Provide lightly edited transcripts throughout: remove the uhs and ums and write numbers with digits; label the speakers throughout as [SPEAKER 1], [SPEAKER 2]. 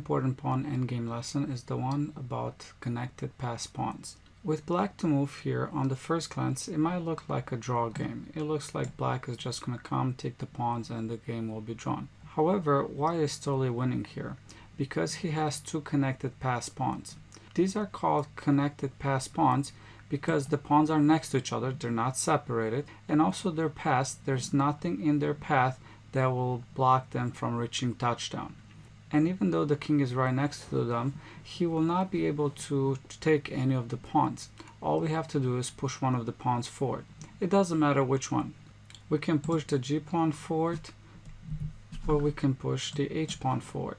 [SPEAKER 1] important pawn endgame lesson is the one about connected passed pawns. With black to move here, on the first glance, it might look like a draw game. It looks like black is just going to come, take the pawns, and the game will be drawn. However, white is totally winning here because he has two connected passed pawns. These are called connected passed pawns because the pawns are next to each other, they're not separated, and also they're passed. There's nothing in their path that will block them from reaching touchdown. And even though the king is right next to them, he will not be able to take any of the pawns. All we have to do is push one of the pawns forward. It doesn't matter which one. We can push the g pawn forward, or we can push the h pawn forward.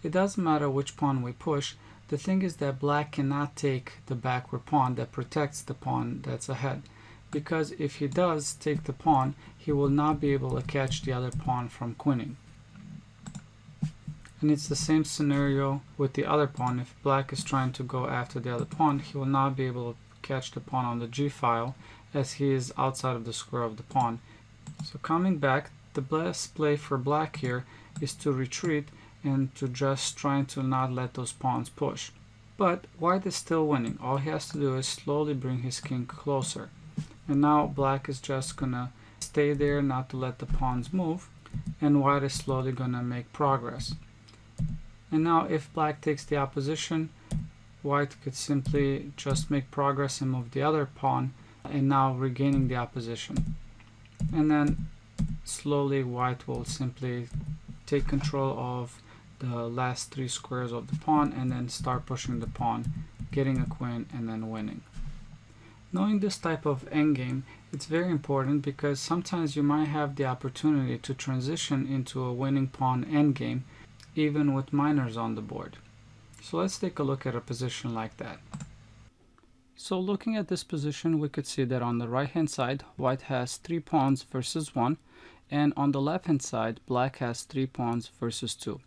[SPEAKER 1] It doesn't matter which pawn we push. The thing is that black cannot take the backward pawn that protects the pawn that's ahead, because if he does take the pawn, he will not be able to catch the other pawn from queening. And it's the same scenario with the other pawn. If black is trying to go after the other pawn, he will not be able to catch the pawn on the g file as he is outside of the square of the pawn. So coming back, the best play for black here is to retreat and to just trying to not let those pawns push. But white is still winning. All he has to do is slowly bring his king closer. And now black is just gonna stay there, not to let the pawns move, and white is slowly gonna make progress. And now if black takes the opposition, white could simply just make progress and move the other pawn, and now regaining the opposition. And then slowly white will simply take control of the last three squares of the pawn and then start pushing the pawn, getting a queen, and then winning. Knowing this type of endgame, it's very important because sometimes you might have the opportunity to transition into a winning pawn endgame even with minors on the board. So let's take a look at a position like that. So looking at this position, we could see that on the right hand side, white has 3 pawns versus 1, and on the left hand side, black has 3 pawns versus 2.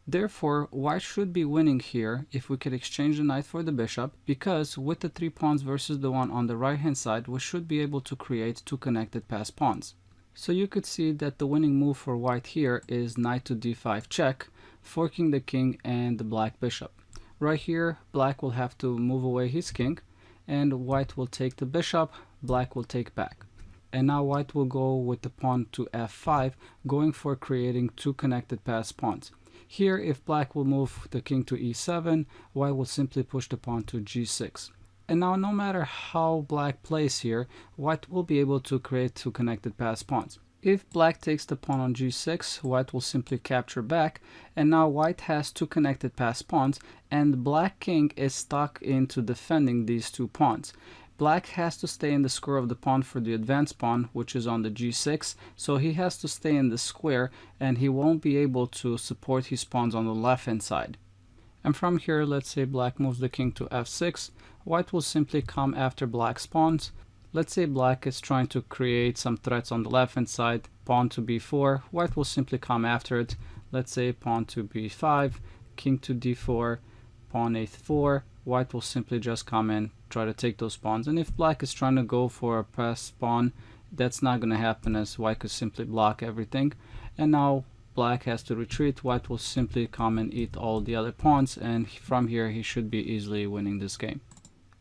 [SPEAKER 1] Therefore, white should be winning here if we could exchange the knight for the bishop, because with the 3 pawns versus the one on the right hand side, we should be able to create 2 connected passed pawns. So you could see that the winning move for white here is knight to d5 check, forking the king and the black bishop. Right here, black will have to move away his king, and white will take the bishop, black will take back. And now white will go with the pawn to f5, going for creating 2 connected passed pawns. Here, if black will move the king to e7, white will simply push the pawn to g6. And now no matter how black plays here, white will be able to create 2 connected passed pawns. If black takes the pawn on g6, white will simply capture back, and now white has 2 connected passed pawns, and black king is stuck into defending these 2 pawns. Black has to stay in the square of the pawn for the advanced pawn, which is on the g6, so he has to stay in the square, and he won't be able to support his pawns on the left hand side. And from here, let's say black moves the king to f6, white will simply come after black's pawns. Let's say black is trying to create some threats on the left hand side, pawn to b4, white will simply come after it. Let's say pawn to b5, king to d4, pawn a4, white will simply just come in, try to take those pawns. And if black is trying to go for a passed pawn, that's not going to happen, as white could simply block everything. And now black has to retreat, white will simply come and eat all the other pawns, and from here he should be easily winning this game.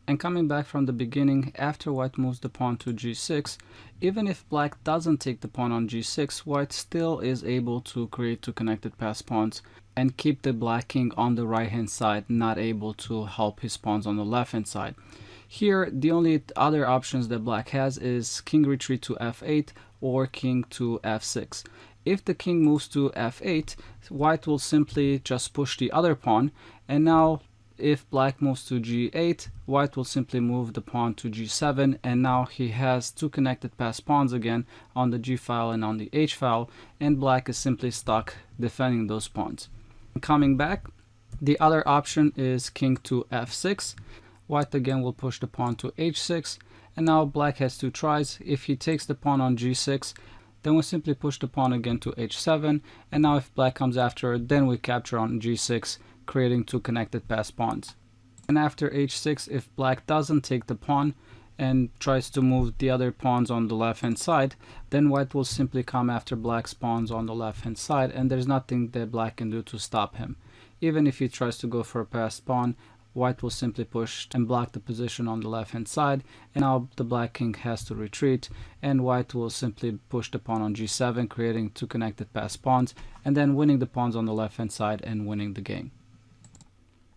[SPEAKER 1] And coming back from the beginning, after white moves the pawn to g6, even if black doesn't take the pawn on g6, white still is able to create 2 connected passed pawns and keep the black king on the right hand side, not able to help his pawns on the left hand side. Here, the only other options that black has is king retreat to f8 or king to f6. If the king moves to f8, white will simply just push the other pawn, and now if black moves to g8, white will simply move the pawn to g7, and now he has 2 connected passed pawns again on the g file and on the h file, and black is simply stuck defending those pawns. Coming back, the other option is king to f6. White again will push the pawn to h6, and now black has 2 tries. If he takes the pawn on g6, then we simply push the pawn again to h7, and now if black comes after, then we capture on g6, creating 2 connected passed pawns. And after h6, if black doesn't take the pawn and tries to move the other pawns on the left hand side, then white will simply come after black's pawns on the left hand side, and there's nothing that black can do to stop him. Even if he tries to go for a passed pawn, white will simply push and block the position on the left hand side, and now the black king has to retreat, and white will simply push the pawn on g7, creating two connected passed pawns, and then winning the pawns on the left hand side and winning the game.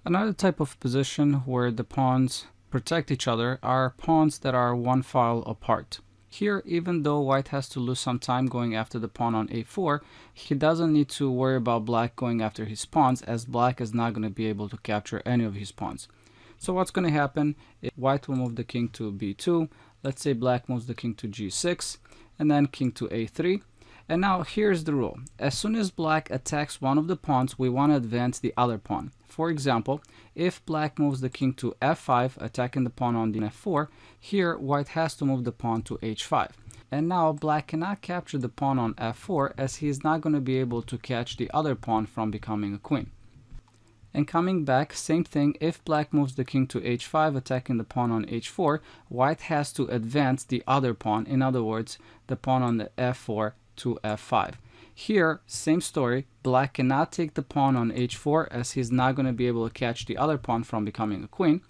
[SPEAKER 1] Another type of position where the pawns protect each other are pawns that are one file apart. Here, even though white has to lose some time going after the pawn on a4, he doesn't need to worry about black going after his pawns, as black is not going to be able to capture any of his pawns. So what's going to happen is white will move the king to b2, let's say black moves the king to g6, and then king to a3. And now here's the rule. As soon as black attacks one of the pawns, we want to advance the other pawn. For example, if black moves the king to f5, attacking the pawn on the f4, here white has to move the pawn to h5. And now black cannot capture the pawn on f4, as he is not going to be able to catch the other pawn from becoming a queen. And coming back, same thing, if black moves the king to h5, attacking the pawn on h4, white has to advance the other pawn, in other words, the pawn on the f4 to f5. Here, same story, black cannot take the pawn on h4, as he's not going to be able to catch the other pawn from becoming a queen.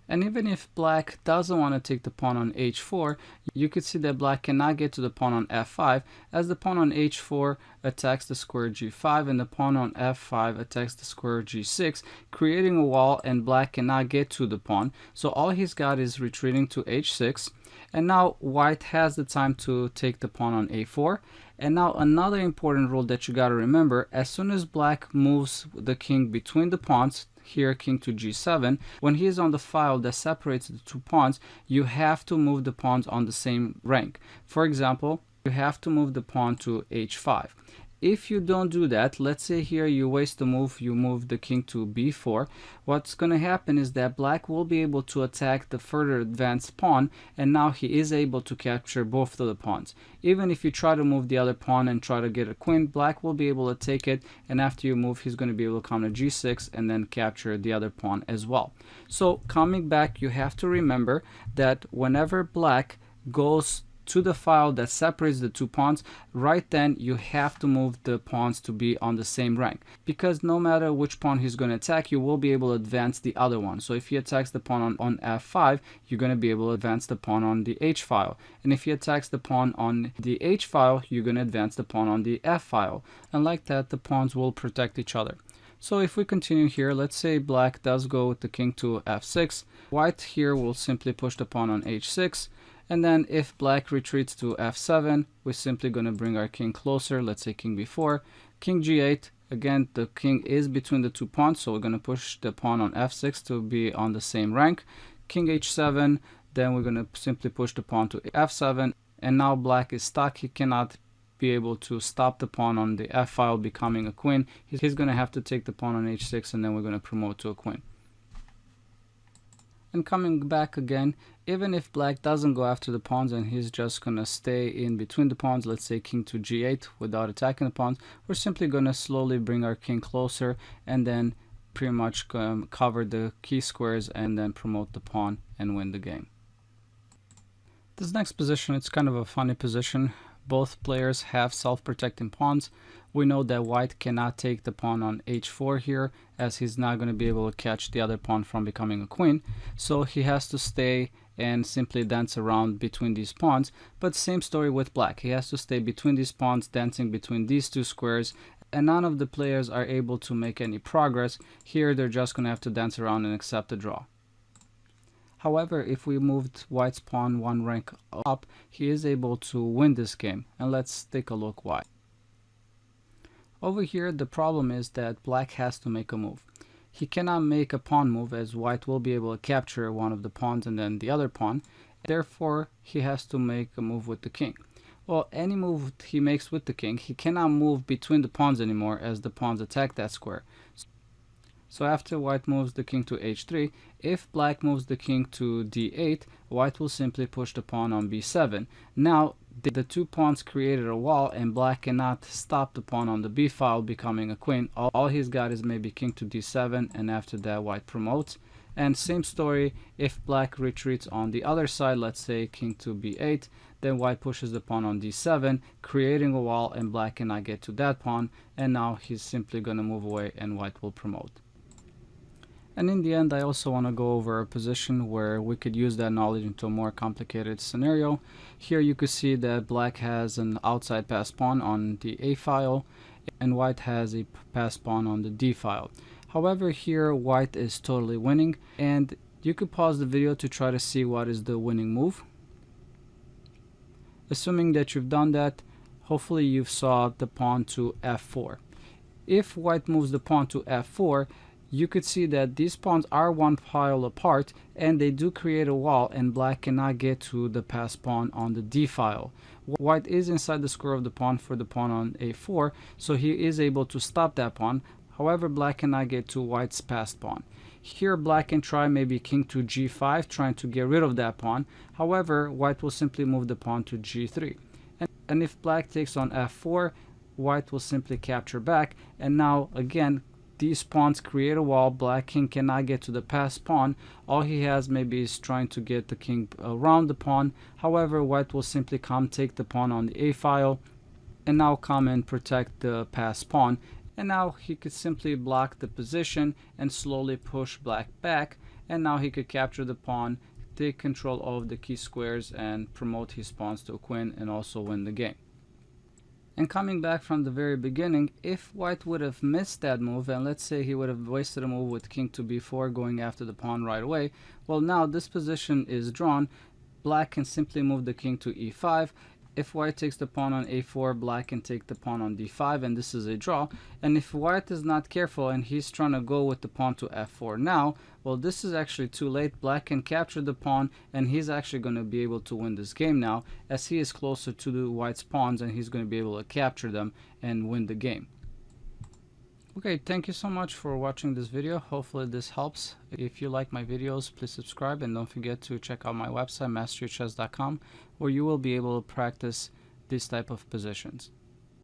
[SPEAKER 1] And even if black doesn't want to take the pawn on h4, you could see that black cannot get to the pawn on f5, as the pawn on h4 attacks the square g5 and the pawn on f5 attacks the square g6, creating a wall, and black cannot get to the pawn. So all he's got is retreating to h6. And now white has the time to take the pawn on a4. And now another important rule that you got to remember, as soon as black moves the king between the pawns, here king to g7, when he is on the file that separates the two pawns, you have to move the pawns on the same rank. For example, you have to move the pawn to h5. If you don't do that, let's say here you waste a move, you move the king to b4, what's going to happen is that black will be able to attack the further advanced pawn, and now he is able to capture both of the pawns. Even if you try to move the other pawn and try to get a queen, black will be able to take it, and after you move, he's going to be able to come to g6 and then capture the other pawn as well. So coming back, you have to remember that whenever black goes to the file that separates the two pawns, right then you have to move the pawns to be on the same rank, because no matter which pawn he's going to attack, you will be able to advance the other one. So if he attacks the pawn on f5, you're going to be able to advance the pawn on the h file, and if he attacks the pawn on the h file, you're going to advance the pawn on the f file, and like that the pawns will protect each other. So if we continue here, let's say black does go with the king to f6, white here will simply push the pawn on h6. And then if black retreats to f7, we're simply going to bring our king closer, let's say king b4, king g8. Again, the king is between the two pawns, so we're going to push the pawn on f6 to be on the same rank. King h7, then we're going to simply push the pawn to f7, and now black is stuck. He cannot be able to stop the pawn on the f file becoming a queen. He's going to have to take the pawn on h6, and then we're going to promote to a queen. And coming back again, even if black doesn't go after the pawns and he's just going to stay in between the pawns, let's say king to g8 without attacking the pawns, we're simply going to slowly bring our king closer and then pretty much cover the key squares and then promote the pawn and win the game. This next position, it's kind of a funny position. Both players have self-protecting pawns. We know that white cannot take the pawn on h4 here, as he's not going to be able to catch the other pawn from becoming a queen. So he has to stay and simply dance around between these pawns. But same story with black. He has to stay between these pawns, dancing between these two squares, and none of the players are able to make any progress. Here they're just going to have to dance around and accept a draw. However, if we moved white's pawn one rank up, he is able to win this game, and let's take a look why. Over here, the problem is that black has to make a move. He cannot make a pawn move, as white will be able to capture one of the pawns and then the other pawn. Therefore, he has to make a move with the king. Well, any move he makes with the king, he cannot move between the pawns anymore, as the pawns attack that square. So after white moves the king to h3, if black moves the king to d8, white will simply push the pawn on b7. Now the two pawns created a wall, and black cannot stop the pawn on the b file becoming a queen. All he's got is maybe king to d7, and after that white promotes. And same story, if black retreats on the other side, let's say king to b8, then white pushes the pawn on d7, creating a wall, and black cannot get to that pawn, and now he's simply going to move away and white will promote. And in the end, I also want to go over a position where we could use that knowledge into a more complicated scenario. Here you could see that black has an outside passed pawn on the a file, and white has a passed pawn on the d file. However, here white is totally winning, and you could pause the video to try to see what is the winning move. Assuming that you've done that, hopefully you've saw the pawn to f4. If white moves the pawn to f4, you could see that these pawns are one file apart, and they do create a wall, and black cannot get to the passed pawn on the d file. White is inside the square of the pawn for the pawn on a4, so he is able to stop that pawn. However, black cannot get to white's passed pawn. Here black can try maybe king to g5, trying to get rid of that pawn. However, white will simply move the pawn to g3. And if black takes on f4, white will simply capture back, and now again these pawns create a wall. Black king cannot get to the passed pawn. All he has maybe is trying to get the king around the pawn. However, white will simply come take the pawn on the a file, and now come and protect the passed pawn. And now he could simply block the position and slowly push black back, and now he could capture the pawn, take control of the key squares, and promote his pawns to a queen and also win the game. And coming back from the very beginning, if white would have missed that move, and let's say he would have wasted a move with king to b4 going after the pawn right away, well, now this position is drawn. Black can simply move the king to e5. If white takes the pawn on a4, black can take the pawn on d5, and this is a draw. And if white is not careful and he's trying to go with the pawn to f4 now, well, this is actually too late. Black can capture the pawn, and he's actually going to be able to win this game now, as he is closer to the white's pawns, and he's going to be able to capture them and win the game. Okay, thank you so much for watching this video. Hopefully this helps. If you like my videos, please subscribe, and don't forget to check out my website masterychess.com, where you will be able to practice this type of positions.